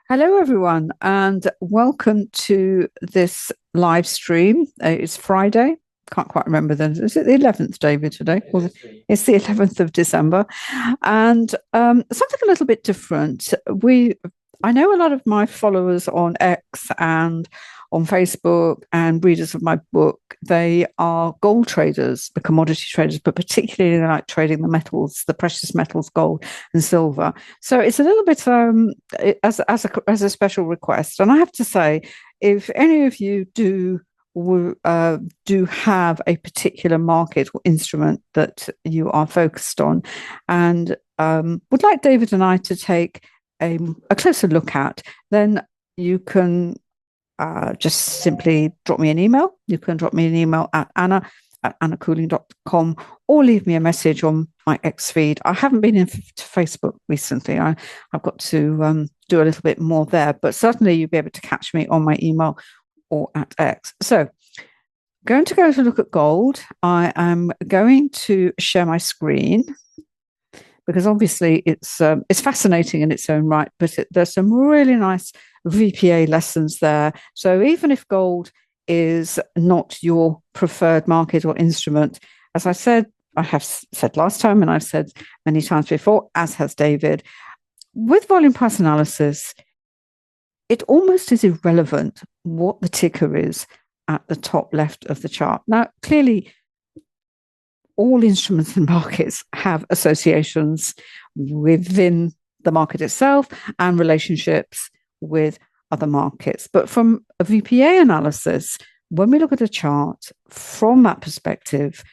Hello, everyone, and welcome to this live stream. It's Friday. Can't quite remember then. Is it the 11th, David, today? It's the 11th of December. And something a little bit different. I know a lot of my followers on X and on Facebook and readers of my book, they are gold traders, the commodity traders, but particularly they like trading the metals, the precious metals, gold and silver. So it's a little bit as a special request. And I have to say, if any of you do have a particular market or instrument that you are focused on and would like David and I to take a closer look at, then you can just simply drop me an email. You can drop me an email at anna@annacoulling.com or leave me a message on my X feed. I haven't been into Facebook recently. I've got to do a little bit more there, but certainly you'll be able to catch me on my email or at X. So going to go to look at gold. I am going to share my screen because obviously it's fascinating in its own right, but there's some really nice VPA lessons there. So even if gold is not your preferred market or instrument, as I have said last time, and I've said many times before, as has David, with volume price analysis, it almost is irrelevant what the ticker is at the top left of the chart. Now, clearly, all instruments and markets have associations within the market itself and relationships with other markets. But from a VPA analysis, when we look at a chart from that perspective,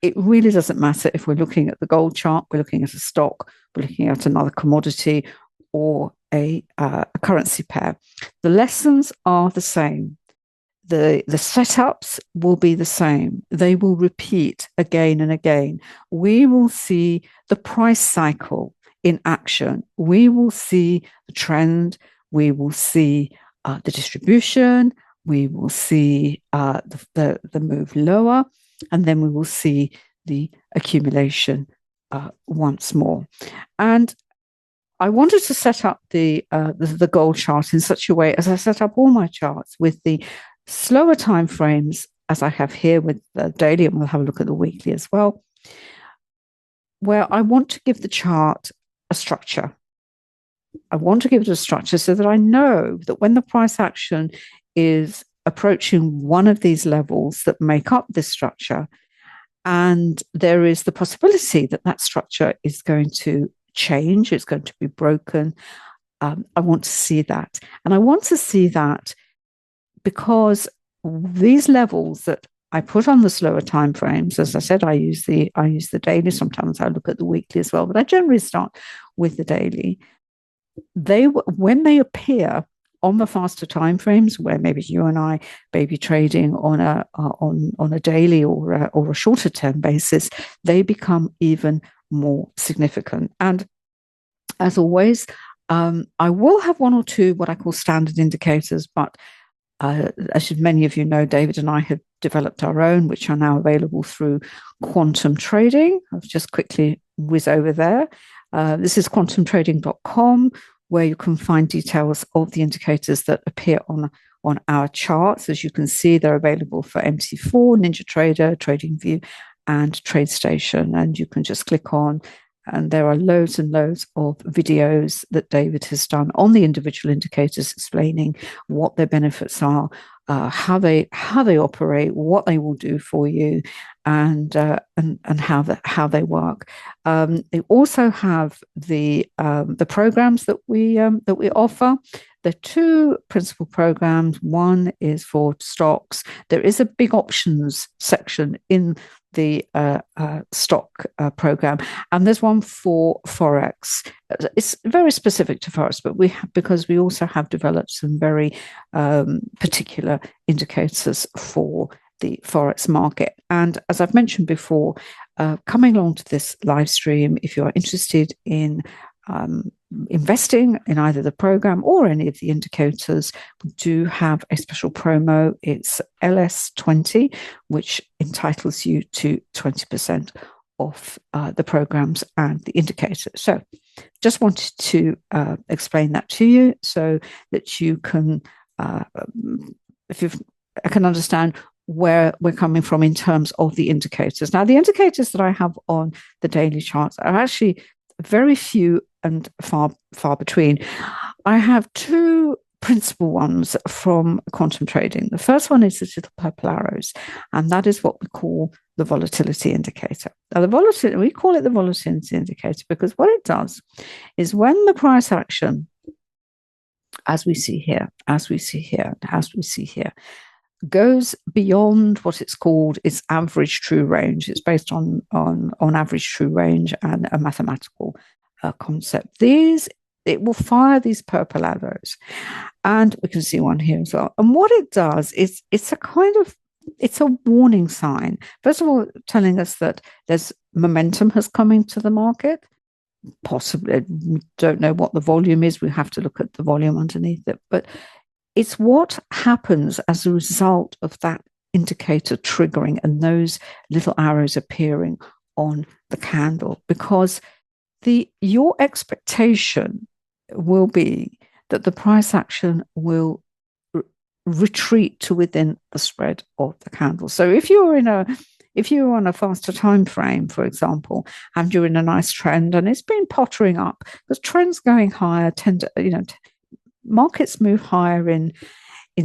it really doesn't matter if we're looking at the gold chart, we're looking at a stock, we're looking at another commodity or a currency pair. The lessons are the same. The setups will be the same. They will repeat again and again. We will see the price cycle in action. We will see the trend. We will see the distribution. We will see the move lower, and then we will see the accumulation once more. And I wanted to set up the gold chart in such a way as I set up all my charts with the slower time frames, as I have here with the daily, and we'll have a look at the weekly as well, where I want to give the chart a structure. I want to give it a structure so that I know that when the price action is approaching one of these levels that make up this structure, and there is the possibility that that structure is going to change, it's going to be broken. I want to see that. And I want to see that because these levels that I put on the slower time frames, as I said, I use the daily. Sometimes I look at the weekly as well, but I generally start with the daily. When they appear on the faster time frames, where maybe you and I may be trading on a daily or a shorter term basis, they become even more significant. And as always, I will have one or two what I call standard indicators, but as many of you know, David and I have developed our own, which are now available through quantum trading. I'll just quickly whiz over there. This is quantumtrading.com, where you can find details of the indicators that appear on our charts. As you can see, they're available for MT4, NinjaTrader, TradingView, and TradeStation. And you can just click on, and there are loads and loads of videos that David has done on the individual indicators, explaining what their benefits are, how they operate, what they will do for you, and how they work. They also have the programs that we offer. There are two principal programs. One is for stocks. There is a big options section in the stock program, and there's one for Forex. It's very specific to Forex, but because we also have developed some very particular indicators for the Forex market. And as I've mentioned before, coming along to this live stream, if you are interested in investing in either the program or any of the indicators, we do have a special promo. It's LS20, which entitles you to 20% of the programs and the indicators. So just wanted to explain that to you so that you can, if you can understand where we're coming from in terms of the indicators. Now, the indicators that I have on the daily charts are actually very few and far between. I have two principal ones from quantum trading. The first one is the little purple arrows, and that is what we call the volatility indicator. Now, we call it the volatility indicator because what it does is when the price action, as we see here, goes beyond what it's called its average true range. It's based on average true range and a mathematical concept. It will fire these purple arrows, and we can see one here as well. And what it does is it's a warning sign. First of all, telling us that there's momentum has come into the market. Possibly, we don't know what the volume is. We have to look at the volume underneath it, but it's what happens as a result of that indicator triggering and those little arrows appearing on the candle, because your expectation will be that the price action will retreat to within the spread of the candle. So if you're on a faster time frame, for example, and you're in a nice trend and it's been pottering up, because trends going higher tend to, markets move higher in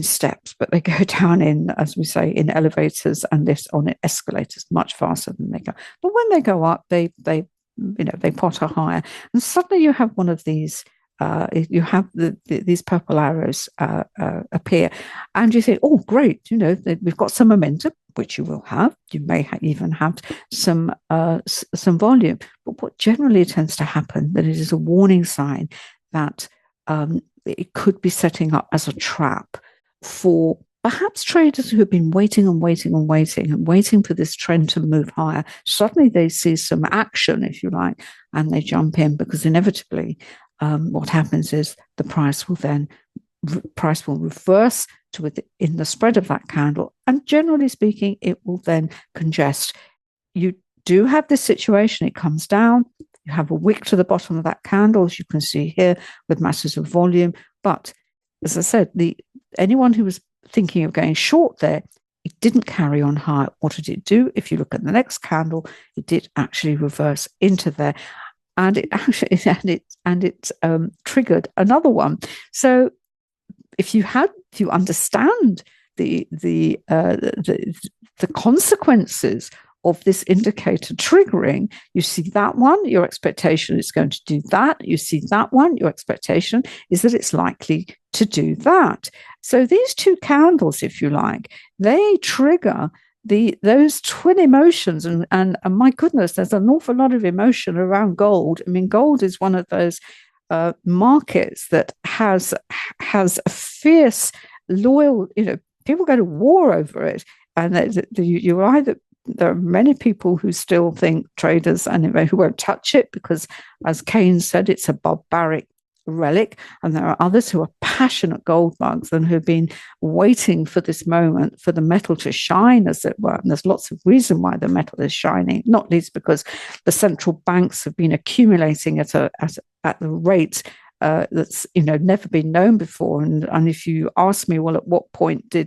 steps, but they go down in, as we say, in elevators and lifts, on escalators much faster than they go. But when they go up, they potter higher, and suddenly you have one of these. You have these purple arrows appear, and you think, "Oh, great! We've got some momentum, which you will have. You may even have some volume." But what generally tends to happen, that it is a warning sign that it could be setting up as a trap for perhaps traders who have been waiting for this trend to move higher. Suddenly they see some action, if you like, and they jump in, because inevitably what happens is the price will reverse to within the spread of that candle, and generally speaking, it will then congest. You do have this situation, it comes down, you have a wick to the bottom of that candle, as you can see here, with masses of volume. But as I said, anyone who was thinking of going short there, it didn't carry on high. What did it do? If you look at the next candle, it did actually reverse into there, and it actually triggered another one. So if you understand the consequences of this indicator triggering, you see that one, your expectation is going to do that. You see that one, your expectation is that it's likely to do that. So these two candles, if you like, they trigger those twin emotions, and my goodness, there's an awful lot of emotion around gold. I mean, gold is one of those markets that has a fierce, loyal, people go to war over it, and you're either. There are many people who still think, traders, and who won't touch it because, as Keynes said, it's a barbaric relic. And there are others who are passionate gold bugs and who have been waiting for this moment for the metal to shine, as it were. And there's lots of reason why the metal is shining, not least because the central banks have been accumulating at the rate that's never been known before. And if you ask me, well, at what point do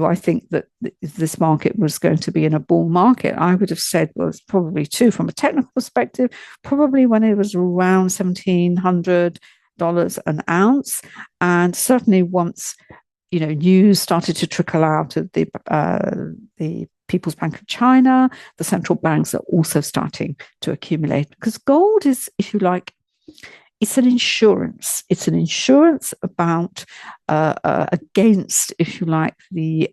I think that this market was going to be in a bull market? I would have said, well, it's probably two. From a technical perspective, probably when it was around $1,700 an ounce, and certainly once news started to trickle out of the People's Bank of China, the central banks are also starting to accumulate, because gold is, if you like, it's an insurance. It's an insurance about against, if you like, the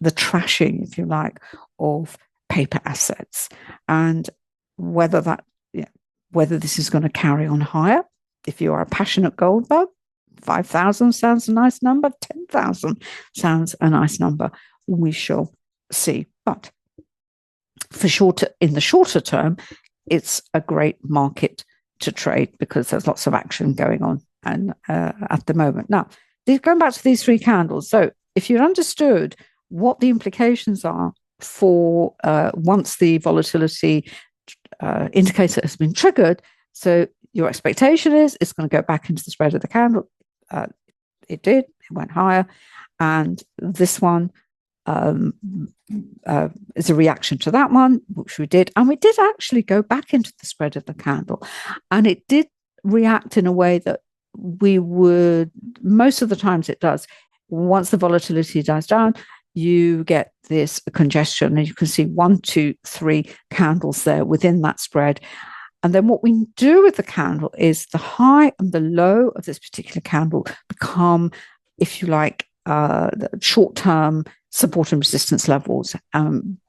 trashing, if you like, of paper assets, and whether this is going to carry on higher. If you are a passionate gold bug, 5,000 sounds a nice number. 10,000 sounds a nice number. We shall see. But in the shorter term, it's a great market to trade because there's lots of action going on and at the moment. Now, going back to these three candles, so if you understood what the implications are for once the volatility indicator has been triggered. So your expectation is it's going to go back into the spread of the candle. It did. It went higher. And this one is a reaction to that one, which we did. And we did actually go back into the spread of the candle. And it did react in a way that we would, most of the times it does. Once the volatility dies down, you get this congestion, and you can see 1, 2, 3 candles there within that spread. And then what we do with the candle is the high and the low of this particular candle become, if you like, short-term support and resistance levels.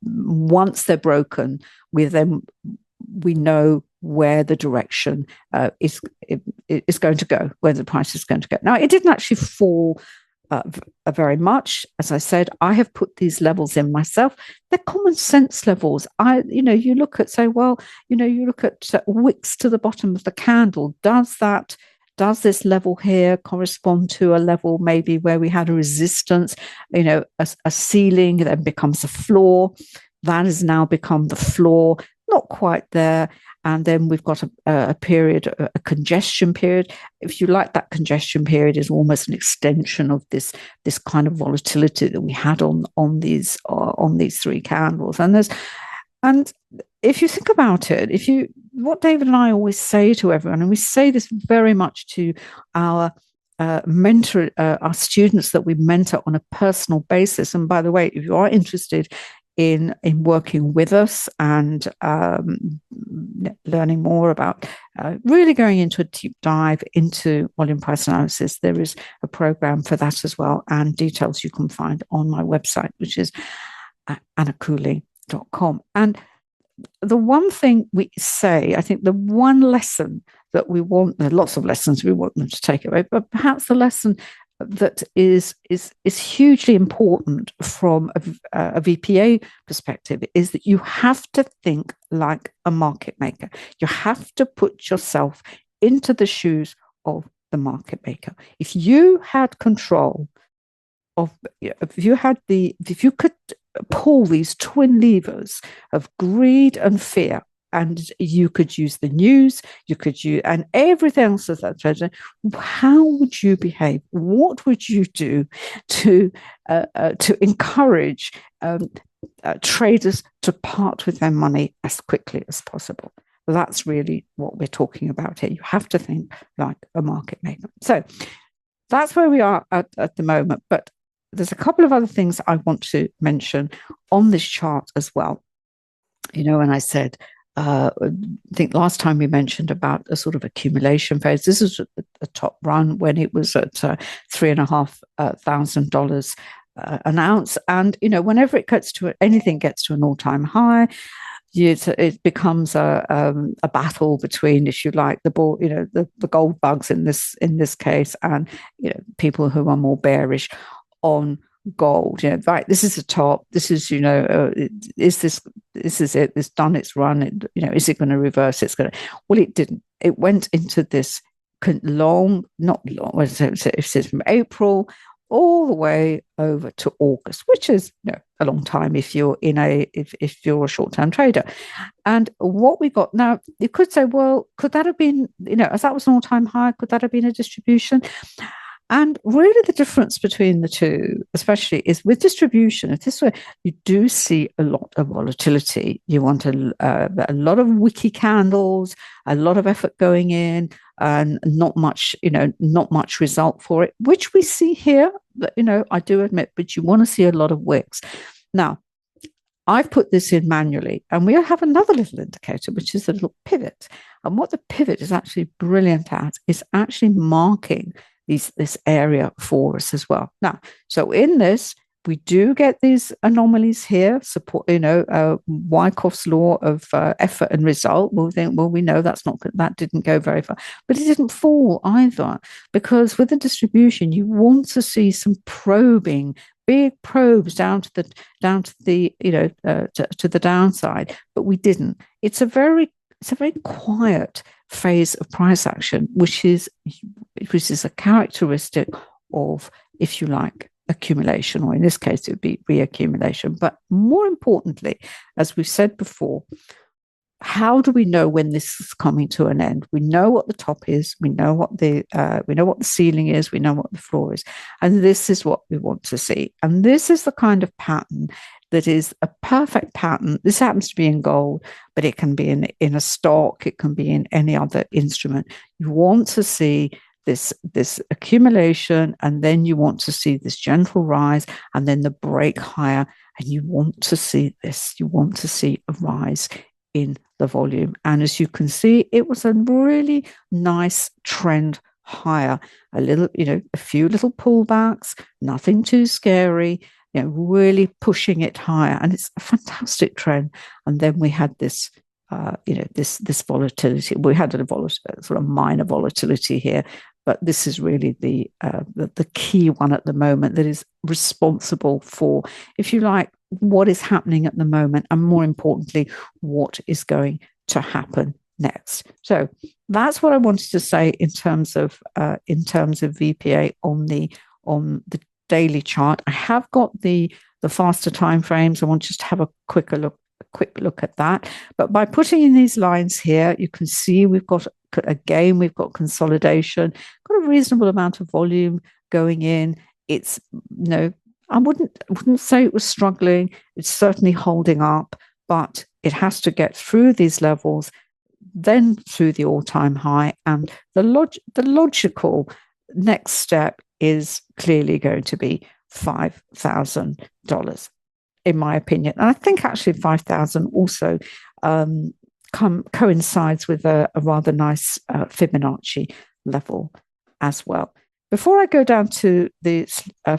Once they're broken, we know where the direction is going to go, where the price is going to go. Now, it didn't actually fall very much. As I said, I have put these levels in myself. They're common sense levels. You look at, say, well, you look at wicks to the bottom of the candle. Does this level here correspond to a level maybe where we had a resistance, a ceiling then becomes a floor. That has now become the floor, not quite there. And then we've got a period, a congestion period. If you like, that congestion period is almost an extension of this kind of volatility that we had on these 3 candles. And if you think about it, what David and I always say to everyone, and we say this very much to our our students that we mentor on a personal basis. And by the way, if you are interested in working with us and learning more about really going into a deep dive into volume price analysis, there is a program for that as well, and details you can find on my website, which is annacoulling.com. And the one thing we say, I think the one lesson that we want, there are lots of lessons we want them to take away, but perhaps the lesson that is hugely important from a VPA perspective is that you have to think like a market maker. You have to put yourself into the shoes of the market maker. If you had control of, if you could pull these twin levers of greed and fear, and you could use the news, you could use, and everything else of that, how would you behave? What would you do to encourage traders to part with their money as quickly as possible? That's really what we're talking about here. You have to think like a market maker. So that's where we are at the moment. But there's a couple of other things I want to mention on this chart as well. And I said, I think last time we mentioned about a sort of accumulation phase. This is a top run when it was at $3,500 an ounce. And, whenever anything gets to an all-time high, it becomes a battle between, if you like, the gold bugs in this case, and people who are more bearish on gold. Right, this is the top, this is is it, it's done its run, is it going to reverse? Well, it didn't. It went into this not long, it's from April all the way over to August, which is a long time if you're if you're a short-term trader. And what we got now, you could say, well, could that have been, as that was an all-time high, could that have been a distribution? And really the difference between the two, especially, is with distribution. If this way, you do see a lot of volatility. You want a lot of wicky candles, a lot of effort going in, and not much result for it, which we see here, I do admit, but you want to see a lot of wicks. Now, I've put this in manually, and we have another little indicator, which is a little pivot. And what the pivot is actually brilliant at is actually marking this area for us as well. Now, so in this, we do get these anomalies here, support, Wyckoff's law of effort and result. We'll think, well, we know that didn't go very far, but it didn't fall either, because with the distribution, you want to see some probing, big probes down to the downside, but we didn't. It's a very quiet phase of price action, which is a characteristic of, if you like, accumulation, or in this case, it would be reaccumulation. But more importantly, as we've said before, how do we know when this is coming to an end? We know what the top is. We know what the ceiling is. We know what the floor is, and this is what we want to see. And this is the kind of pattern that is a perfect pattern. This happens to be in gold, but it can be in a stock. It can be in any other instrument. You want to see this accumulation, and then you want to see this gentle rise, and then the break higher, and you want to see this. You want to see a rise in the volume. And as you can see, it was a really nice trend higher. A few little pullbacks, nothing too scary, really pushing it higher. And it's a fantastic trend. And then we had this this volatility. We had a sort of minor volatility here, but this is really the key one at the moment that is responsible for, if you like, what is happening at the moment, and more importantly, what is going to happen next. So that's what I wanted to say in terms of VPA on the daily chart. I have got the faster time frames. I want just to have a quick look at that. But by putting in these lines here, you can see we've got consolidation, got a reasonable amount of volume going in. It's I wouldn't say it was struggling. It's certainly holding up, but it has to get through these levels, then through the all-time high. And the logical next step is clearly going to be $5,000, in my opinion. And I think actually 5,000 also coincides with a rather nice Fibonacci level as well. Before I go down to the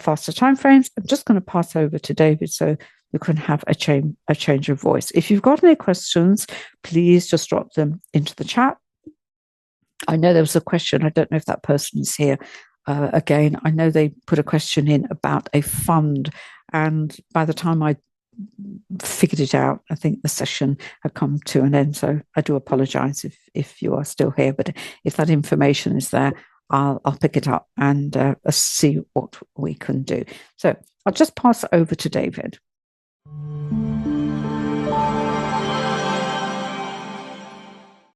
faster timeframes, I'm just going to pass over to David so you can have a change of voice. If you've got any questions, please just drop them into the chat. I know there was a question. I don't know if that person is here. Again, I know they put a question in about a fund, and by the time I figured it out, I think the session had come to an end. So I do apologize if you are still here, but if that information is there, I'll pick it up and see what we can do. So I'll just pass it over to David.